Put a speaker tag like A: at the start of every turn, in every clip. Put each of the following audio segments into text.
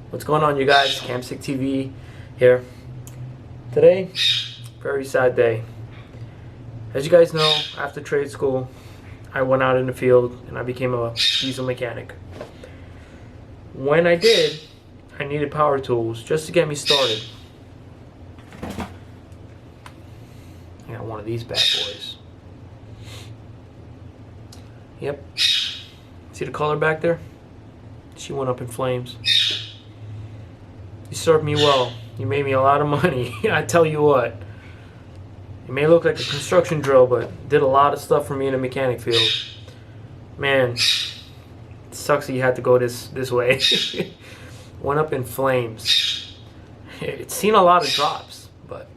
A: What's going on, you guys? Camsick TV here. Today, very sad day. As you guys know, after trade school, I went out in the field and I became a diesel mechanic. When I did, I needed power tools just to get me started. I got one of these bad boys. Yep. See the color back there? She went up in flames. You served me well. You made me a lot of money. I tell you what. It may look like a construction drill, but did a lot of stuff for me in the mechanic field. Man, it sucks that you had to go this way. Went up in flames. It's seen a lot of drops, but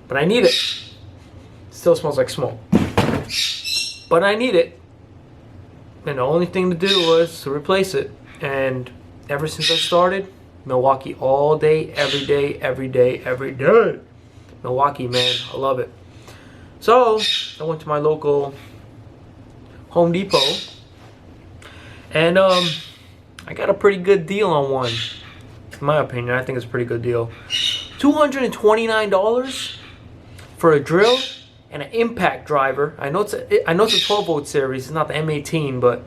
A: I need it. Still smells like smoke. But I need it. And the only thing to do was to replace it. And ever since I started, Milwaukee all day, every day, every day, every day. Milwaukee, man, I love it. So I went to my local Home Depot, and I got a pretty good deal on one. In my opinion, I think it's a pretty good deal. $229 for a drill and an impact driver. I know it's a 12-volt series. It's not the M18, but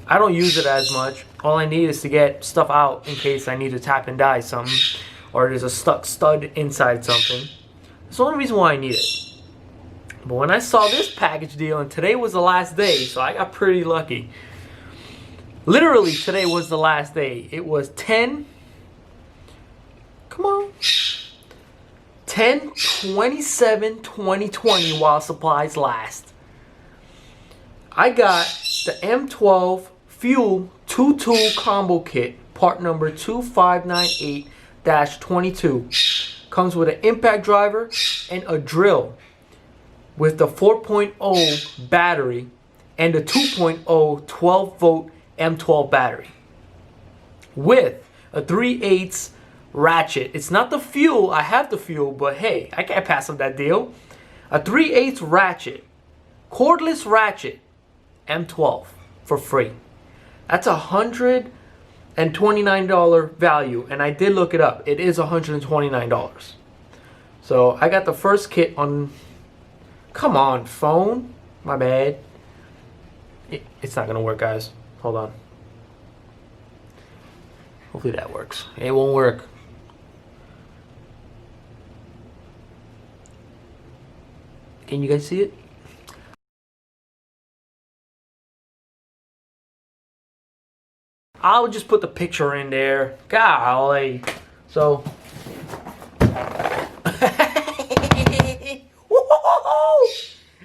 A: I don't use it as much. All I need is to get stuff out in case I need to tap and die something, or there's a stuck stud inside something. That's the only reason why I need it. But when I saw this package deal, and today was the last day, so I got pretty lucky. Literally, today was the last day. It was 10/27/2020 while supplies last. I got the M12 Fuel 2-tool combo kit, part number 2598-22. Comes with an impact driver and a drill with the 4.0 battery and the 2.0 12-volt M12 battery with a 3/8 ratchet. It's not the fuel. I have the fuel, but hey, I can't pass up that deal. A 3/8 ratchet, cordless ratchet, M12 for free. That's $129 value, and I did look it up. It is $129. So I got the first kit on. Come on, phone. My bad. It's not gonna work, guys. Hold on. Hopefully that works. It won't work. Can you guys see it? I'll just put the picture in there. Golly. So.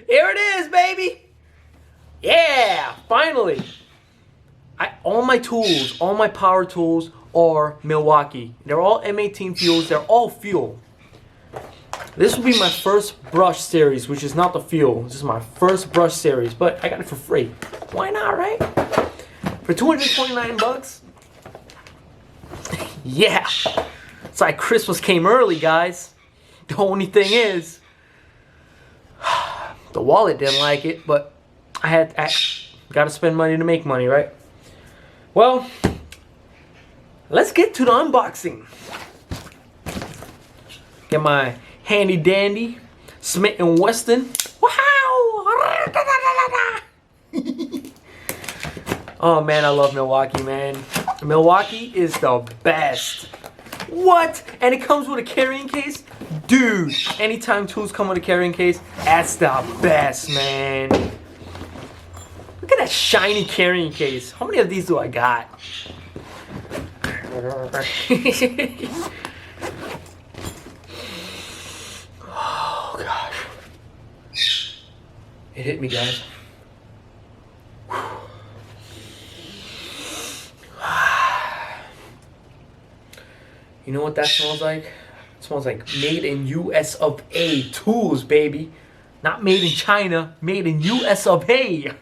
A: Here it is, baby. Yeah, finally. All my tools, all my power tools are Milwaukee. They're all M18 fuels. They're all fuel. This will be my first brush series, which is not the fuel. This is my first brush series, but I got it for free. Why not, right? For 229 bucks? Yeah. It's like Christmas came early, guys. The only thing is, the wallet didn't like it, but I gotta spend money to make money, right? Well, let's get to the unboxing. Get my handy dandy Smith & Wesson. Wow! Oh man, I love Milwaukee, man. Milwaukee is the best. What? And it comes with a carrying case? Dude, anytime tools come with a carrying case, that's the best, man. Look at that shiny carrying case. How many of these do I got? Oh, gosh. It hit me, guys. You know what that smells like? It smells like made in US of A tools, baby. Not made in China, made in US of A.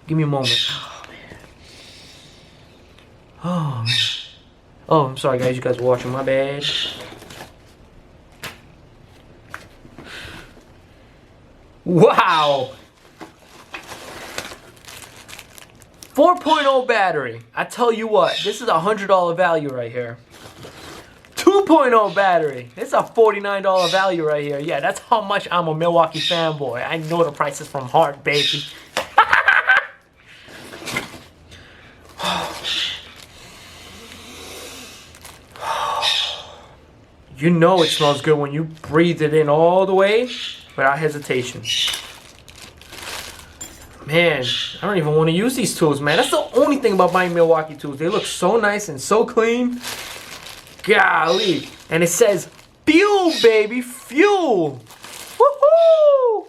A: Give me a moment. Oh, man. Oh, man. Oh, I'm sorry, guys. You guys were watching. My bad. Wow. 4.0 battery. I tell you what, this is a $100 value right here. 2.0 battery. This is a $49 value right here. Yeah, that's how much I'm a Milwaukee fanboy. I know the prices from heart, baby. You know it smells good when you breathe it in all the way without hesitation. Man, I don't even want to use these tools, man. That's the only thing about buying Milwaukee tools. They look so nice and so clean. Golly. And it says, fuel, baby, fuel. Woohoo!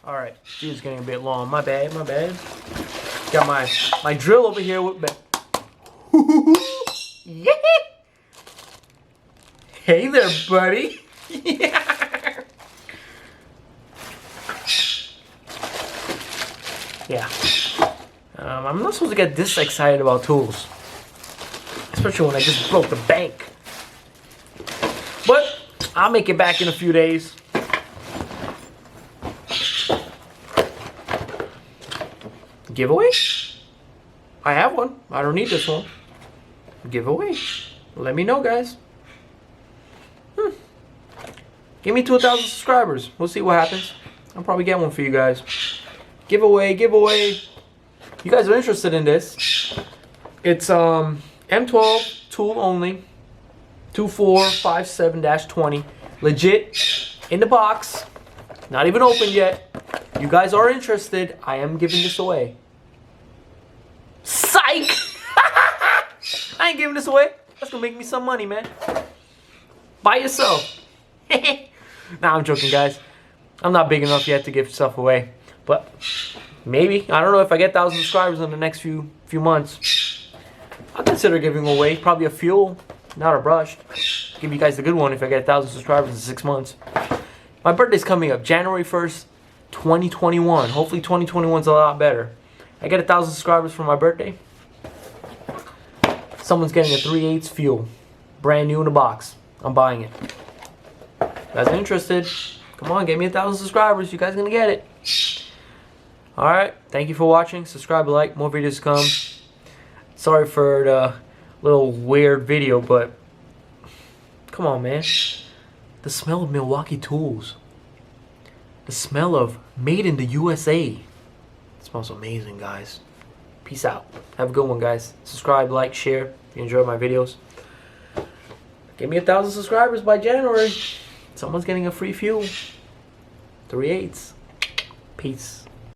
A: Alright, she's getting a bit long. My bad, my bad. Got my drill over here with me. Yeah. Hey there, buddy. Yeah. Yeah. I'm not supposed to get this excited about tools. Especially when I just broke the bank. But I'll make it back in a few days. Giveaway? I have one. I don't need this one. Giveaway. Let me know, guys. Give me 2,000 subscribers. We'll see what happens. I'll probably get one for you guys. Giveaway, giveaway. You guys are interested in this. It's M12 tool only. 2457-20. Legit. In the box. Not even opened yet. You guys are interested. I am giving this away. Psych! I ain't giving this away. That's gonna make me some money, man. Buy yourself. Nah, I'm joking, guys. I'm not big enough yet to give stuff away. But maybe. I don't know if I get 1,000 subscribers in the next few months. I'll consider giving away probably a fuel, not a brush. Give you guys the good one if I get 1,000 subscribers in 6 months. My birthday's coming up, January 1st, 2021. Hopefully 2021's a lot better. I get 1,000 subscribers for my birthday. Someone's getting a 3/8 fuel. Brand new in the box. I'm buying it. You guys are interested? Come on, get me 1,000 subscribers. You guys are gonna get it. Alright, thank you for watching. Subscribe, like, more videos to come. Sorry for the little weird video, but come on, man. The smell of Milwaukee tools. The smell of made in the USA. It smells amazing, guys. Peace out. Have a good one, guys. Subscribe, like, share if you enjoy my videos. Give me 1,000 subscribers by January. Someone's getting a free fuel. 3/8. Peace.